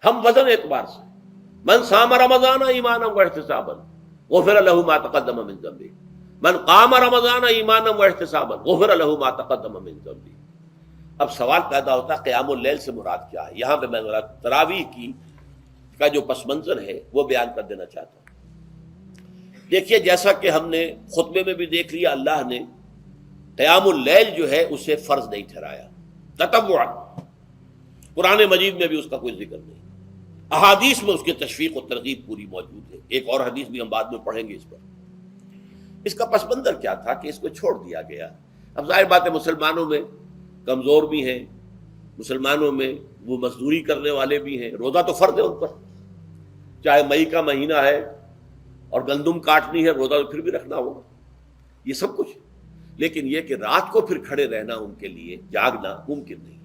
ہم وزن اعتبار سے من صام رمضان ایمانا واحتسابا غفر له ما تقدم من ذنبه، من قام رمضان ایمانا واحتسابا غفر له ما تقدم من ذنبه۔ اب سوال پیدا ہوتا ہے قیام اللیل سے مراد کیا ہے؟ یہاں پہ میں تراویح کی کا جو پس منظر ہے وہ بیان کر دینا چاہتا ہوں۔ دیکھیے جیسا کہ ہم نے خطبے میں بھی دیکھ لیا، اللہ نے قیام اللیل جو ہے اسے فرض نہیں ٹھہرایا تطوعا، قرآن مجید میں بھی اس کا کوئی ذکر نہیں، احادیث میں اس کی تشویق و ترغیب پوری موجود ہے۔ ایک اور حدیث بھی ہم بعد میں پڑھیں گے اس پر۔ اس کا پس منظر کیا تھا کہ اس کو چھوڑ دیا گیا۔ اب ظاہر بات ہے مسلمانوں میں کمزور بھی ہیں، مسلمانوں میں وہ مزدوری کرنے والے بھی ہیں، روزہ تو فرض ہے ان پر، چاہے مئی کا مہینہ ہے اور گندم کاٹنی ہے، روزہ تو پھر بھی رکھنا ہوگا، یہ سب کچھ، لیکن یہ کہ رات کو پھر کھڑے رہنا ان کے لیے جاگنا ممکن نہیں،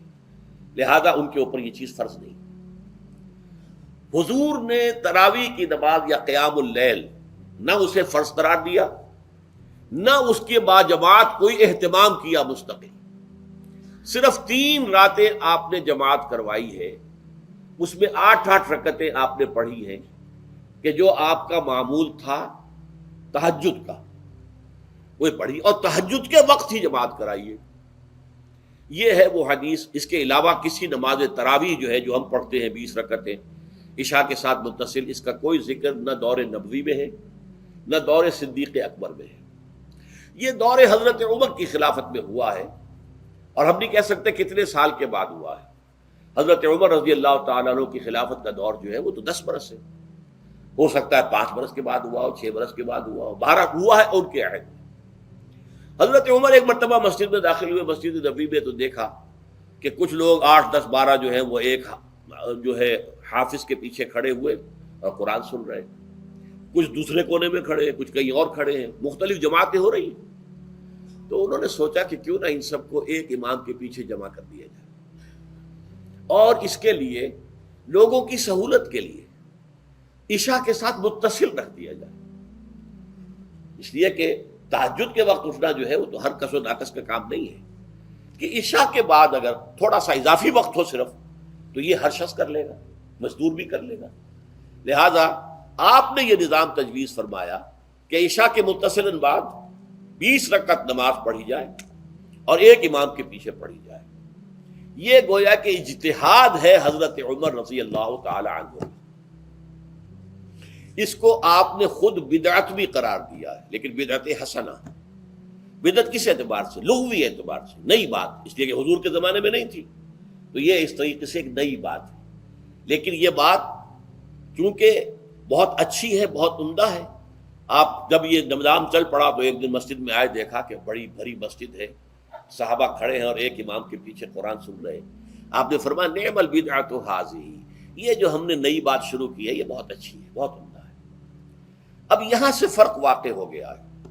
لہذا ان کے اوپر یہ چیز فرض نہیں۔ حضور نے تراویح کی نماز یا قیام اللیل نہ اسے فرض قرار دیا، نہ اس کے بعد جماعت کوئی اہتمام کیا مستقل، صرف 3 راتیں آپ نے جماعت کروائی ہے، اس میں 8 رکعتیں آپ نے پڑھی ہیں کہ جو آپ کا معمول تھا تہجد کا وہ پڑھی، اور تہجد کے وقت ہی جماعت کرائیے۔ یہ ہے وہ حدیث۔ اس کے علاوہ کسی نماز تراویح جو ہے جو ہم پڑھتے ہیں 20 رکعتیں عشاء کے ساتھ متصل، اس کا کوئی ذکر نہ دور نبوی میں ہے نہ دور صدیق اکبر میں ہے۔ یہ دور حضرت عمر کی خلافت میں ہوا ہے، اور ہم نہیں کہہ سکتے کتنے سال کے بعد ہوا ہے۔ حضرت عمر رضی اللہ تعالیٰ عنہ کی خلافت کا دور جو ہے وہ تو 10 برس ہے، ہو سکتا ہے 5 برس کے بعد ہوا ہو، 6 برس کے بعد ہوا ہو، 12 ہوا ہے ان کے عہد میں۔ حضرت عمر ایک مرتبہ مسجد میں داخل ہوئے، مسجد نبوی میں، تو دیکھا کہ کچھ لوگ 8 10 12 جو ہیں وہ ایک جو ہے حافظ کے پیچھے کھڑے ہوئے اور قرآن سن رہے، کچھ دوسرے کونے میں کھڑے ہیں، کچھ کہیں اور کھڑے ہیں، مختلف جماعتیں ہو رہی ہیں۔ تو انہوں نے سوچا کہ کیوں نہ ان سب کو ایک امام کے پیچھے جمع کر دیا جائے، اور اس کے لیے لوگوں کی سہولت کے لیے عشاء کے ساتھ متصل رکھ دیا جائے، اس لیے کہ تہجد کے وقت اٹھنا جو ہے وہ تو ہر کس و ناقص کا کام نہیں ہے، کہ عشاء کے بعد اگر تھوڑا سا اضافی وقت ہو صرف تو یہ ہر شخص کر لے گا، مزدور بھی کر لے گا۔ لہذا آپ نے یہ نظام تجویز فرمایا کہ عشاء کے متصلاً بعد 20 رکعت نماز پڑھی جائے اور ایک امام کے پیچھے پڑھی جائے۔ یہ گویا کہ اجتہاد ہے حضرت عمر رضی اللہ تعالی عنہ، اس کو آپ نے خود بدعت بھی قرار دیا ہے، لیکن بدعت حسنہ۔ بدعت کس اعتبار سے؟ لغوی اعتبار سے، نئی بات، اس لیے کہ حضور کے زمانے میں نہیں تھی، تو یہ اس طریقے سے ایک نئی بات ہے، لیکن یہ بات چونکہ بہت اچھی ہے، بہت عمدہ ہے۔ آپ جب یہ نظام چل پڑا تو ایک دن مسجد میں آئے، دیکھا کہ بڑی بھری مسجد ہے، صحابہ کھڑے ہیں اور ایک امام کے پیچھے قرآن سن رہے ہیں۔ آپ نے فرمایا نعم البدعۃ ھذہ، یہ جو ہم نے نئی بات شروع کی ہے یہ بہت اچھی ہے، بہت عمدہ ہے۔ اب یہاں سے فرق واقع ہو گیا ہے۔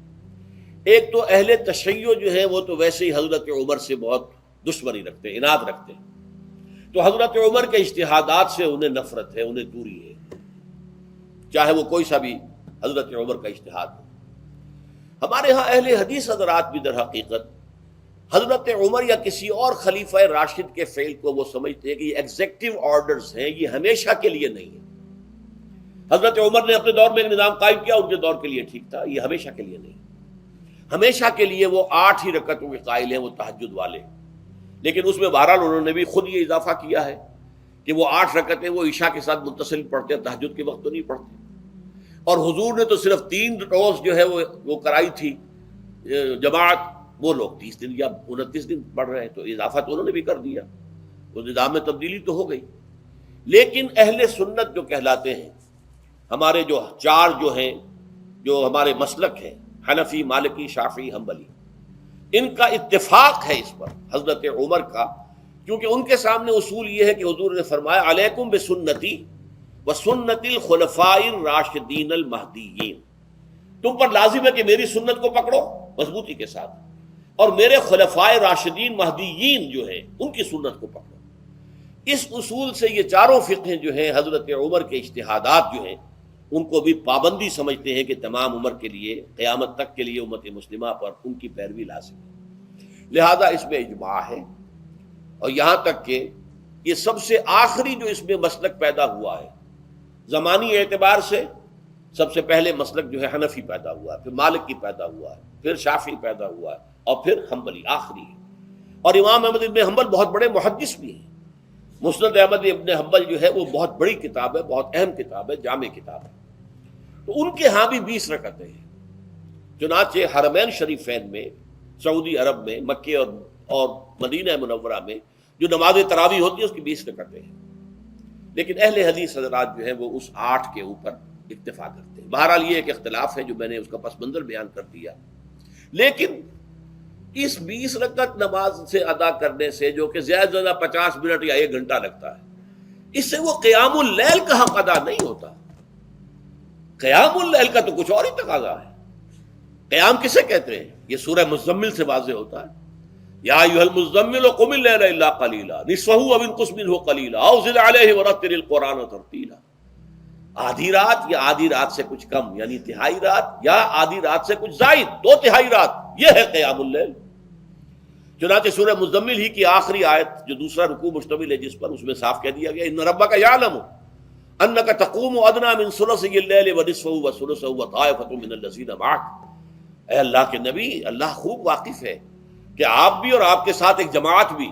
ایک تو اہل تشیع جو ہے وہ تو ویسے ہی حضرت عمر سے بہت دشمنی رکھتے ہیں، عناد رکھتے ہیں، تو حضرت عمر کے اجتہادات سے انہیں نفرت ہے، انہیں دوری ہے، چاہے وہ کوئی سا بھی حضرت عمر کا اجتہاد ہو۔ ہمارے ہاں اہل حدیث حضرات بھی در حقیقت حضرت عمر یا کسی اور خلیفہ راشد کے فعل کو وہ سمجھتے ہیں کہ یہ ایگزیکٹو آرڈرز ہیں، یہ ہمیشہ کے لیے نہیں ہے۔ حضرت عمر نے اپنے دور میں ایک نظام قائم کیا، ان کے دور کے لیے ٹھیک تھا، یہ ہمیشہ کے لیے نہیں۔ ہمیشہ کے لیے وہ 8 ہی رکعتوں کے قائل ہیں، وہ تہجد والے، لیکن اس میں بہرحال انہوں نے بھی خود یہ اضافہ کیا ہے کہ وہ 8 رکعتیں وہ عشاء کے ساتھ متصل پڑھتے ہیں، تہجد کے وقت تو نہیں پڑھتے۔ اور حضور نے تو صرف 3 روز جو ہے وہ کرائی تھی جماعت، وہ لوگ 30 دن یا 29 دن پڑھ رہے ہیں، تو اضافہ تو انہوں نے بھی کر دیا، وہ نظام میں تبدیلی تو ہو گئی۔ لیکن اہل سنت جو کہلاتے ہیں، ہمارے جو 4 جو ہیں، جو ہمارے مسلک ہیں، حنفی، مالکی، شافعی، حنبلی، ان کا اتفاق ہے اس پر حضرت عمر کا، کیونکہ ان کے سامنے اصول یہ ہے کہ حضور نے فرمایا علیکم بسنتی وسنت الخلفاء الراشدین المہدیین، تم پر لازم ہے کہ میری سنت کو پکڑو مضبوطی کے ساتھ، اور میرے خلفائے راشدین مہدیین جو ہیں ان کی سنت کو پکڑو۔ اس اصول سے یہ چاروں فقہیں جو ہیں حضرت عمر کے اجتہادات جو ہیں ان کو بھی پابندی سمجھتے ہیں کہ تمام عمر کے لیے، قیامت تک کے لیے امت مسلمہ پر ان کی پیروی لازم ہے، لہذا اس میں اجماع ہے۔ اور یہاں تک کہ یہ سب سے آخری جو اس میں مسلک پیدا ہوا ہے زمانی اعتبار سے، سب سے پہلے مسلک جو ہے حنفی پیدا ہوا ہے، پھر مالکی پیدا ہوا ہے، پھر شافعی پیدا ہوا ہے، اور پھر حنبلی آخری ہے۔ اور امام احمد ابن حنبل بہت بڑے محدث بھی ہیں۔ مسند احمد ابن حنبل جو ہے وہ بہت بڑی کتاب ہے، بہت اہم کتاب ہے، جامع کتاب ہے۔ تو ان کے ہاں بھی 20 رکعتیں ہیں۔ چنانچہ حرمین شریفین میں، سعودی عرب میں، مکے اور مدینہ منورہ میں جو نماز تراویح ہوتی ہے اس کی 20 رکعتیں ہیں، لیکن اہل حدیث حضرات جو ہیں وہ اس 8 کے اوپر اکتفا کرتے ہیں۔ بہرحال یہ ایک اختلاف ہے جو میں نے اس کا پس منظر بیان کر دیا، لیکن اس 20 رکعت نماز سے ادا کرنے سے، جو کہ زیادہ سے زیادہ 50 منٹ یا 1 گھنٹہ لگتا ہے، اس سے وہ قیام اللیل کا حق ادا نہیں ہوتا۔ قیام اللیل کا تو کچھ اور ہی تقاضا ہے۔ قیام کسے کہتے ہیں؟ یہ سورہ مزمل سے واضح ہوتا ہے، یا ایھا المزمل قم اللیل الا قلیلا نصفہ او انقص منہ قلیلا او زد علیہ ورتل القرآن ترتیلا۔ آدھی رات یا آدھی رات سے کچھ کم، یعنی تہائی رات، یا آدھی رات سے کچھ زائد، 2/3 رات، یہ ہے قیام اللیل۔ چنانچہ سورہ مزمل ہی کی آخری آیت جو دوسرا رکوع مشتمل ہے جس پر، اس میں صاف کہہ دیا گیا ان ربک یعلم انک تقوم ادنی من ثلثی اللیل ونصفہ وثلثہ وطائفۃ من الذین معک۔ اے اللہ کے نبی، اللہ خوب واقف ہے کہ آپ بھی اور آپ کے ساتھ ایک جماعت بھی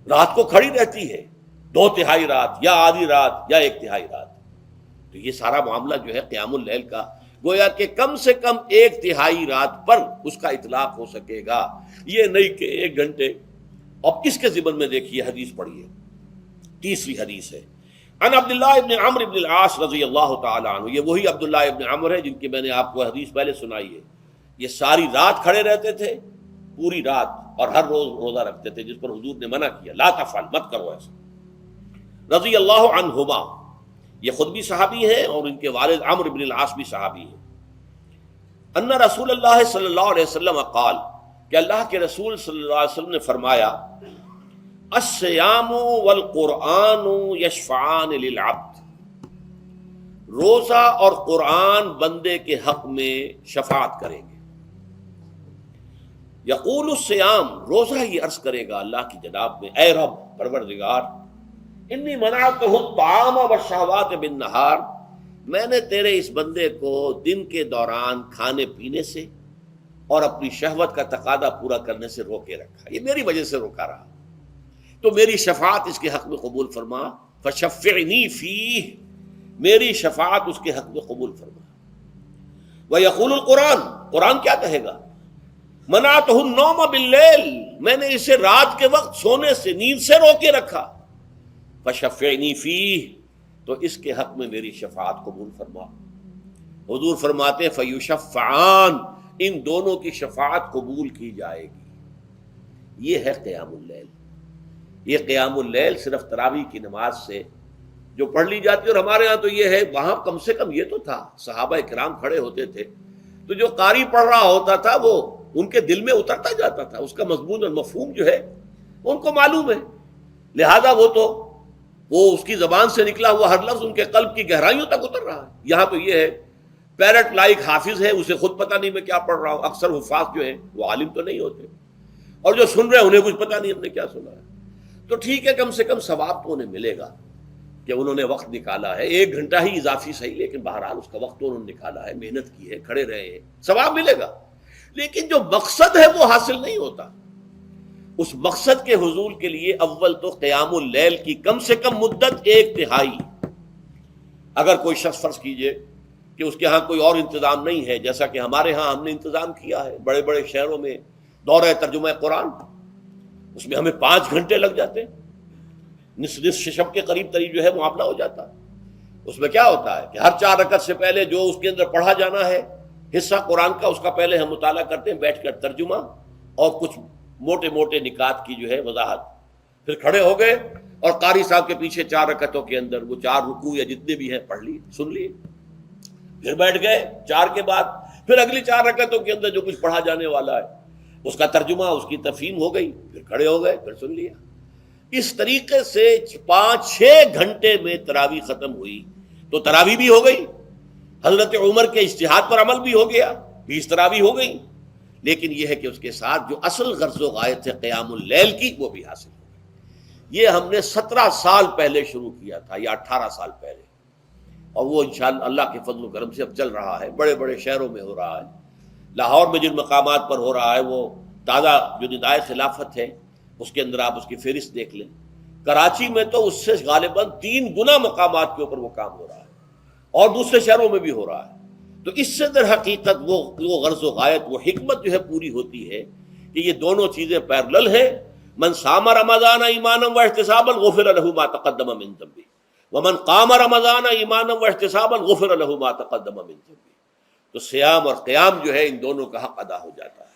رات کو کھڑی رہتی ہے، 2/3 رات یا آدھی رات یا 1/3 رات۔ تو یہ سارا معاملہ جو ہے قیام اللیل کا، گویا کہ کم سے کم 1/3 رات پر اس کا اطلاق ہو سکے گا، یہ نہیں کہ 1 گھنٹے۔ اب اس کے ضمن میں دیکھیے حدیث پڑھیے، تیسری حدیث ہے ان عبداللہ ابن عمرو ابن العاص رضی اللہ تعالی عنہ۔ یہ وہی عبداللہ ابن عمرو ہے جن کی میں نے آپ کو حدیث پہلے سنائی ہے۔ یہ ساری رات کھڑے رہتے تھے، پوری رات، اور ہر روز روزہ رکھتے تھے، جس پر حضور نے منع کیا، لا تفعل، مت کرو ایسا۔ رضی اللہ عنہما، یہ خود بھی صحابی ہیں اور ان کے والد عمرو بن العاص بھی صحابی ہیں۔ ان رسول اللہ صلی اللہ علیہ وسلم قال، کہ اللہ کے رسول صلی اللہ علیہ وسلم نے فرمایا الصیام والقرآن یشفعان للعبد، روزہ اور قرآن بندے کے حق میں شفاعت کریں گے۔ یقول الصیام، روزہ یہ عرض کرے گا اللہ کی جناب میں، اے رب پروردگار، انی منعتہ الطعام والشہوات بالنہار، میں نے تیرے اس بندے کو دن کے دوران کھانے پینے سے اور اپنی شہوت کا تقاضا پورا کرنے سے روکے رکھا، یہ میری وجہ سے روکا رہا، تو میری شفاعت اس کے حق میں قبول فرما، فشفعنی فیہ، میری شفاعت اس کے حق میں قبول فرما۔ ویقول القرآن، قرآن کیا کہے گا؟ منعتہ النوم باللیل، میں نے اسے رات کے وقت سونے سے، نیند سے روکے رکھا، فشفعنی فیہ، تو اس کے حق میں میری شفاعت قبول فرما۔ حضور فرماتے فیشفعان، ان دونوں کی شفاعت قبول کی جائے گی۔ یہ ہے قیام اللیل۔ یہ قیام اللیل صرف تراویح کی نماز سے جو پڑھ لی جاتی ہے، اور ہمارے ہاں تو یہ ہے، وہاں کم سے کم یہ تو تھا، صحابہ کرام کھڑے ہوتے تھے تو جو قاری پڑھ رہا ہوتا تھا وہ ان کے دل میں اترتا جاتا تھا، اس کا مضمون اور مفہوم جو ہے ان کو معلوم ہے، لہذا وہ اس کی زبان سے نکلا ہوا ہر لفظ ان کے قلب کی گہرائیوں تک اتر رہا ہے۔ یہاں تو یہ ہے پیرٹ لائک حافظ ہے، اسے خود پتہ نہیں میں کیا پڑھ رہا ہوں۔ اکثر حفاظ جو ہیں وہ عالم تو نہیں ہوتے، اور جو سن رہے ہیں انہیں کچھ پتہ نہیں ہم نے کیا سنا ہے، تو ٹھیک ہے، کم سے کم ثواب تو انہیں ملے گا کہ انہوں نے وقت نکالا ہے، 1 گھنٹہ ہی اضافی صحیح، لیکن بہرحال اس کا وقت تو انہوں نے نکالا ہے، محنت کی ہے، کھڑے رہے ہیں، ثواب ملے گا۔ لیکن جو مقصد ہے وہ حاصل نہیں ہوتا۔ اس مقصد کے حصول کے لیے اول تو قیام اللیل کی کم سے کم مدت 1/3۔ اگر کوئی شخص فرض کیجئے کہ اس کے ہاں کوئی اور انتظام نہیں ہے، جیسا کہ ہمارے ہاں ہم نے انتظام کیا ہے، بڑے بڑے شہروں میں دورہ ترجمہ قرآن، اس میں ہمیں 5 گھنٹے لگ جاتے ہیں، نصف شب کے قریب تری جو ہے معاملہ ہو جاتا ہے۔ اس میں کیا ہوتا ہے کہ ہر 4 رکعت سے پہلے جو اس کے اندر پڑھا جانا ہے حصہ قرآن کا، اس کا پہلے ہم مطالعہ کرتے ہیں بیٹھ کر، ترجمہ اور کچھ موٹے موٹے نکات کی جو ہے وضاحت، پھر کھڑے ہو گئے اور قاری صاحب کے پیچھے 4 رکعتوں کے اندر وہ 4 رکوع یا جتنے بھی ہیں پڑھ لیے، سن لیے، پھر بیٹھ گئے 4 کے بعد پھر اگلی 4 رکعتوں کے اندر جو کچھ پڑھا جانے والا ہے اس کا ترجمہ، اس کی تفہیم ہو گئی، پھر کھڑے ہو گئے، پھر سن لیا۔ اس طریقے سے 5-6 گھنٹے میں تراویح ختم ہوئی، تو تراویح بھی ہو گئی، حضرت عمر کے اجتہاد پر عمل بھی ہو گیا، 20 تراویح ہو گئی، لیکن یہ ہے کہ اس کے ساتھ جو اصل غرض و غایت ہے قیام اللیل کی وہ بھی حاصل ہو گئی۔ یہ ہم نے 17 سال پہلے شروع کیا تھا یا 18 سال پہلے، اور وہ انشاءاللہ اللہ کے فضل و کرم سے اب چل رہا ہے، بڑے بڑے شہروں میں ہو رہا ہے۔ لاہور میں جن مقامات پر ہو رہا ہے وہ تازہ جو ندائے خلافت ہے اس کے اندر آپ اس کی فہرست دیکھ لیں۔ کراچی میں تو اس سے غالباً 3 گنا مقامات کے اوپر وہ کام ہو رہا ہے، اور دوسرے شہروں میں بھی ہو رہا ہے۔ تو اس سے در حقیقت وہ غرض و غایت، وہ حکمت جو ہے پوری ہوتی ہے کہ یہ دونوں چیزیں پیرلل ہیں۔ من صام رمضان ایمانا واحتسابا غفر له ما تقدم من ذنبه ومن قام رمضان ایمانا واحتسابا غفر له ما تقدم من ذنبه۔ تو صیام اور قیام جو ہے ان دونوں کا حق ادا ہو جاتا ہے۔